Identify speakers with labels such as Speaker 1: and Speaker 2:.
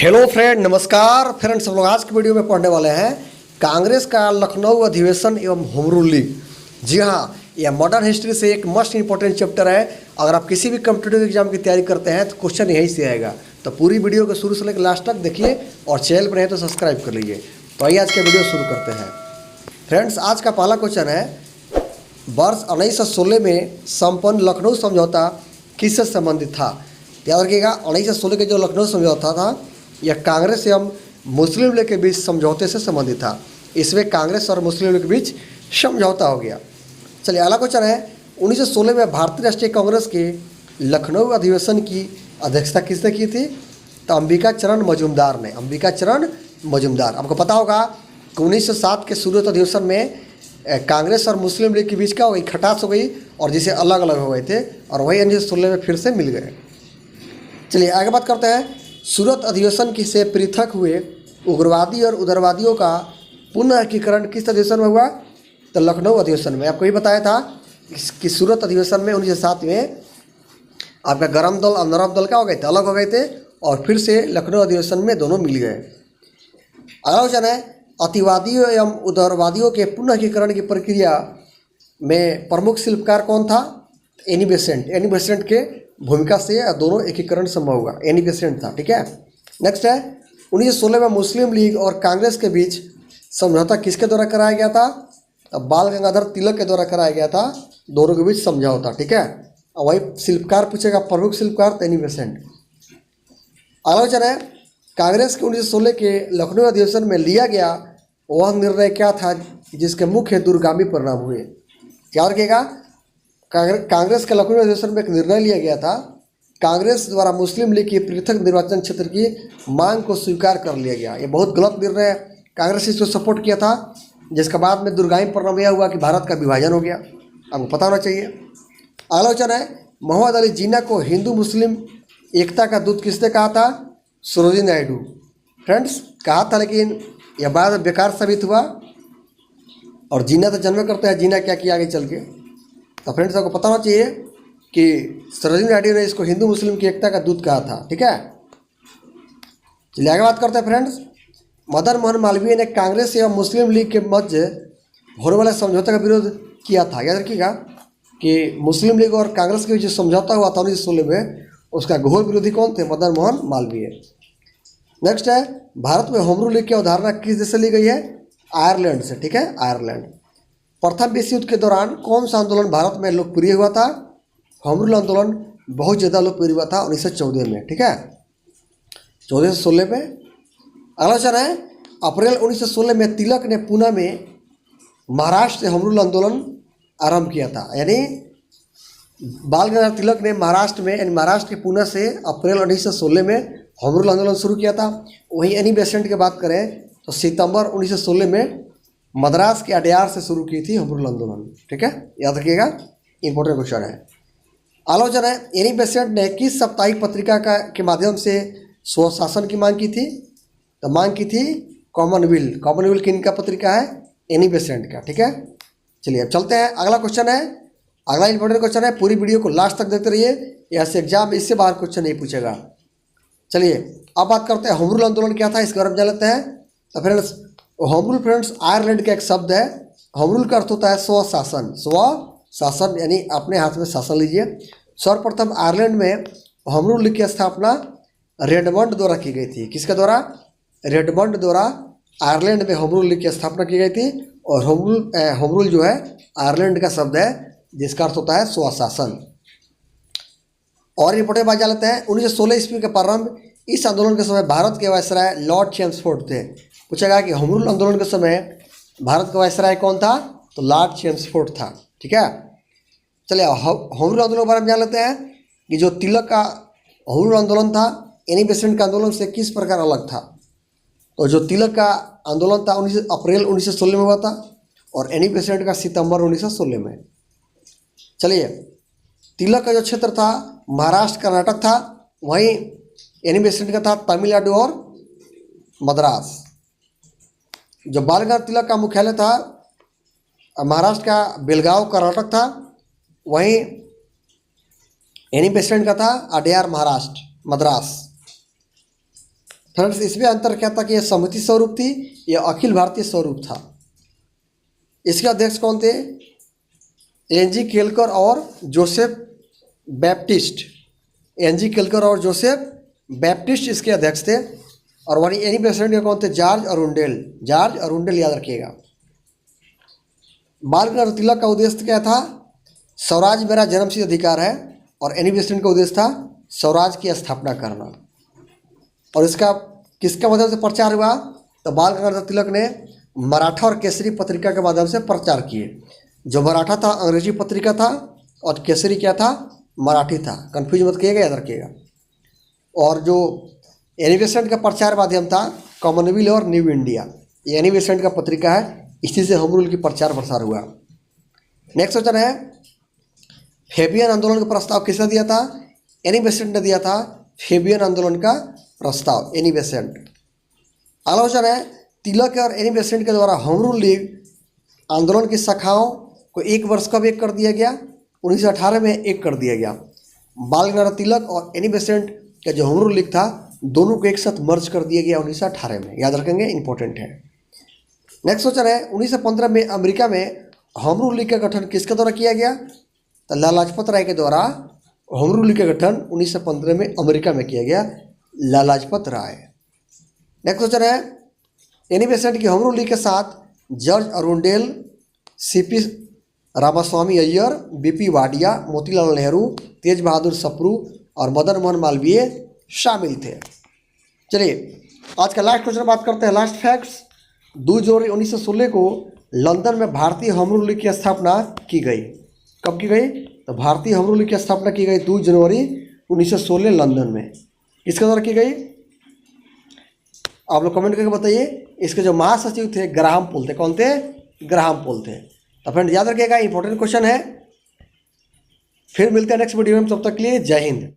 Speaker 1: Hello friend, नमस्कार friends. हम लोग आज की वीडियो में पढ़ने वाले हैं कांग्रेस का लखनऊ अधिवेशन एवं होम रूल लीग। जी हाँ, यह मॉडर्न हिस्ट्री से एक मस्ट इंपॉर्टेंट चैप्टर है। अगर आप किसी भी कॉम्पिटिटिव एग्जाम की तैयारी करते हैं तो क्वेश्चन यहीं से आएगा। तो पूरी वीडियो को शुरू से लेकर लास्ट तक देखिए और चैनल पर नहीं तो सब्सक्राइब कर लीजिए। तो आइए आज का वीडियो शुरू करते हैं। फ्रेंड्स, आज का पहला क्वेश्चन है, वर्ष 1916 में संपन्न लखनऊ समझौता किससे संबंधित था? याद रखिएगा, 1916 के जो लखनऊ समझौता था यह कांग्रेस एवं मुस्लिम लीग के बीच समझौते से संबंधित था। इसमें कांग्रेस और मुस्लिम लीग के बीच समझौता हो गया। चलिए अगला क्वेश्चन है, 1916 में भारतीय राष्ट्रीय कांग्रेस के लखनऊ अधिवेशन की अध्यक्षता किसने की थी? तो अंबिका चरण मजूमदार ने। अंबिका चरण मजूमदार। आपको पता होगा कि 1907 के सूरत अधिवेशन में कांग्रेस और मुस्लिम लीग के बीच क्या हो गई, खटास हो गई और जिसे अलग अलग हो गए थे और वही 1916 में फिर से मिल गए। चलिए आगे बात करते हैं, सूरत अधिवेशन की से पृथक हुए उग्रवादी और उदारवादियों का पुनः एकीकरण किस अधिवेशन में हुआ? तो लखनऊ अधिवेशन में। आपको ये बताया था कि सूरत अधिवेशन में 1907 में आपका गरम दल और नरम दल क्या हो गए थे, अलग हो गए थे और फिर से लखनऊ अधिवेशन में दोनों मिल गए। अगला क्वेश्चन है, अतिवादियों एवं उदारवादियों के पुनः एकीकरण की प्रक्रिया में प्रमुख शिल्पकार कौन था? Annie Besant. एनी बेसेंट के भूमिका से दोनों एकीकरण संभव होगा। एनी बेसेंट था। ठीक है। नेक्स्ट है, 1916 में मुस्लिम लीग और कांग्रेस के बीच समझौता किसके द्वारा कराया गया था? अब बाल गंगाधर तिलक के द्वारा कराया गया था। दोनों के बीच समझौता। ठीक है। और वही शिल्पकार पूछेगा, प्रमुख शिल्पकार एनी बेसेंट। अगला क्वेश्चन है, कांग्रेस के 1916 के लखनऊ अधिवेशन में लिया गया वह निर्णय क्या था जिसके मुख्य दूरगामी परिणाम हुए? क्या रखिएगा, कांग्रेस के लखनऊ अधिवेशन में एक निर्णय लिया गया था। कांग्रेस द्वारा मुस्लिम लीग की पृथक निर्वाचन क्षेत्र की मांग को स्वीकार कर लिया गया। ये बहुत गलत निर्णय है। कांग्रेस इसको सपोर्ट किया था, जिसके बाद में दूरगामी परिणाम यह हुआ कि भारत का विभाजन हो गया। आपको पता होना चाहिए। अगला क्वेश्चन है, मोहम्मद अली जिन्ना को हिंदू मुस्लिम एकता का दूत किसने कहा था? सरोजिनी नायडू। फ्रेंड्स, कहा था लेकिन यह बात बेकार साबित हुआ और जिन्ना तो जन्म करते हैं, जिन्ना क्या किया आगे चल के। तो फ्रेंड्स, आपको पता होना चाहिए कि सरोजिनी नायडू ने इसको हिंदू मुस्लिम की एकता का दूत कहा था। ठीक है। चलिए आगे बात करते हैं। फ्रेंड्स, मदन मोहन मालवीय ने कांग्रेस एवं मुस्लिम लीग के मध्य होने वाले समझौते का विरोध किया था। याद रखिएगा कि मुस्लिम लीग और कांग्रेस के बीच जो समझौता हुआ था 1916 में, उसका घोर विरोधी कौन थे? मदन मोहन मालवीय। नेक्स्ट है, भारत में होम रूल लीग की अवधारणा किस देश से ली गई है? आयरलैंड से। ठीक है, आयरलैंड। प्रथम विश्व युद्ध के दौरान कौन सा आंदोलन भारत में लोकप्रिय हुआ था? होम रूल आंदोलन बहुत ज़्यादा लोकप्रिय हुआ था 1914 में। ठीक है, 14 से 16 में। अगला क्वेश्चन है, अप्रैल 1916 में तिलक ने पुणे में महाराष्ट्र से होम रूल आंदोलन आरंभ किया था। यानी बाल गंगाधर तिलक ने महाराष्ट्र में, यानी महाराष्ट्र के पुणे से अप्रैल 1916 में होम रूल आंदोलन शुरू किया था। वहीं एनी बेसेंट की बात करें तो सितंबर 1916 में मद्रास के अडयार से शुरू की थी होम रूल आंदोलन। ठीक है, याद रखिएगा, इंपॉर्टेंट क्वेश्चन है। आलोचना है, एनी बेसेंट ने किस साप्ताहिक पत्रिका के माध्यम से स्वशासन की मांग की थी? तो मांग की थी कॉमनवेल्थ। कॉमनवेल्थ किन का पत्रिका है? एनी बेसेंट का। ठीक है। चलिए अब चलते हैं, अगला क्वेश्चन है। अगला इंपॉर्टेंट क्वेश्चन है, पूरी वीडियो को लास्ट तक देखते रहिए, यहाँ से एग्जाम में इससे बाहर क्वेश्चन नहीं पूछेगा। चलिए अब बात करते हैं होम रूल आंदोलन क्या था, इसके बारे में जान लेते हैं। तो friends, home rule friends Ireland का एक शब्द है। होम रूल का अर्थ होता है स्वशासन। स्वशासन यानी अपने हाथ में शासन लीजिए। सर्वप्रथम आयरलैंड में होम रूल लीग की स्थापना रेडमंड द्वारा की गई थी। किसके द्वारा? रेडमंड द्वारा आयरलैंड में होम रूल लीग की स्थापना की गई थी। और होम रूल जो है आयरलैंड का शब्द है, जिसका अर्थ होता है स्वशासन। और इंपॉर्टेंट बात जान लेते हैं, 1916 ईस्वी के प्रारंभ इस आंदोलन के समय भारत के वायसराय लॉर्ड चेम्सफोर्ड थे। पूछेगा कि होम रूल आंदोलन के समय भारत का वायसराय कौन था? तो लॉर्ड चेम्सफोर्ड था। ठीक है। चलिए होम रूल आंदोलन के बारे में जान लेते हैं कि जो तिलक का होम रूल आंदोलन था एनी बेसेंट का आंदोलन से किस प्रकार अलग था। तो जो तिलक का आंदोलन था अप्रैल 1916 में हुआ था और एनी बेसेंट का सितंबर 1916 में। चलिए, तिलक का जो क्षेत्र था महाराष्ट्र कर्नाटक था, वहीं एनी बेसेंट का था तमिलनाडु और मद्रास। जो बाल गंगाधर तिलक का मुख्यालय था महाराष्ट्र का बेलगांव कर्नाटक था, वहीं एनी बेसेंट का था अडयार महाराष्ट्र मद्रास। फ्रेंड्स इसमें अंतर क्या था कि यह समिति स्वरूप थी, यह अखिल भारतीय स्वरूप था। इसके अध्यक्ष कौन थे? एनजी केलकर और जोसेफ बैप्टिस्ट। एनजी केलकर और जोसेफ बैप्टिस्ट इसके अध्यक्ष थे। और वहीं एनी प्रेसिडेंट कौन थे? George Arundale. जॉर्ज अरुंडेल याद रखिएगा। बाल गंगाधर तिलक का उद्देश्य क्या था? स्वराज मेरा जन्मसिद्ध अधिकार है। और एनी प्रेसिडेंट का उद्देश्य था स्वराज की स्थापना करना। और इसका किसके माध्यम से प्रचार हुआ? तो बाल गंगाधर तिलक ने मराठा और केसरी पत्रिका के माध्यम से प्रचार किए। जो मराठा था अंग्रेजी पत्रिका था और केसरी क्या था? मराठी था। कन्फ्यूज मत करिएगा, याद रखिएगा। और जो एनी बेसेंट का प्रचार माध्यम था कॉमनवेल्थ और न्यू इंडिया। ये एनी बेसेंट का पत्रिका है, इसी से होम रूल की प्रचार प्रसार हुआ। नेक्स्ट क्वेश्चन है, फेबियन आंदोलन का प्रस्ताव किसने दिया था? एनी बेसेंट ने दिया था फेबियन आंदोलन का प्रस्ताव, एनी बेसेंट। अगला क्वेश्चन है, तिलक और एनी बेसेंट के द्वारा होम रूल लीग आंदोलन की शाखाओं को एक वर्ष कब एक कर दिया गया? 1918 में एक कर दिया गया। बाल गंगाधर तिलक और एनी बेसेंट का जो होम रूल लीग था दोनों को एक साथ मर्ज कर दिया गया 1918 में, याद रखेंगे, इंपॉर्टेंट है। नेक्स्ट क्वेश्चन है, 1915 में अमेरिका में होम रूल लीग का गठन किसके द्वारा किया गया? तो लाला लाजपत राय के द्वारा होम रूल लीग का गठन 1915 में अमेरिका में किया गया, लाला लाजपत राय। नेक्स्ट क्वेश्चन है, एनी बेसेंट की होम रूल लीग के साथ George Arundale, CP Ramaswamy Iyer, BP Wadia, Motilal Nehru, Tej Bahadur Sapru और मदन मोहन मालवीय शामिल थे। चलिए आज का लास्ट क्वेश्चन बात करते हैं, लास्ट फैक्ट्स। 2 जनवरी 1916 को लंदन में भारतीय होम रूल लीग की स्थापना की गई। कब की गई? तो भारतीय होम रूल लीग की स्थापना की गई 2 जनवरी 1916 लंदन में। किसके द्वारा की गई? आप लोग कमेंट करके बताइए। इसके जो महासचिव थे ग्राहम पोल थे। कौन थे? ग्राहम पोल थे। तो फ्रेंड याद रखिएगा, इंपॉर्टेंट क्वेश्चन है। फिर मिलते हैं नेक्स्ट वीडियो में, तब तक के लिए जय हिंद।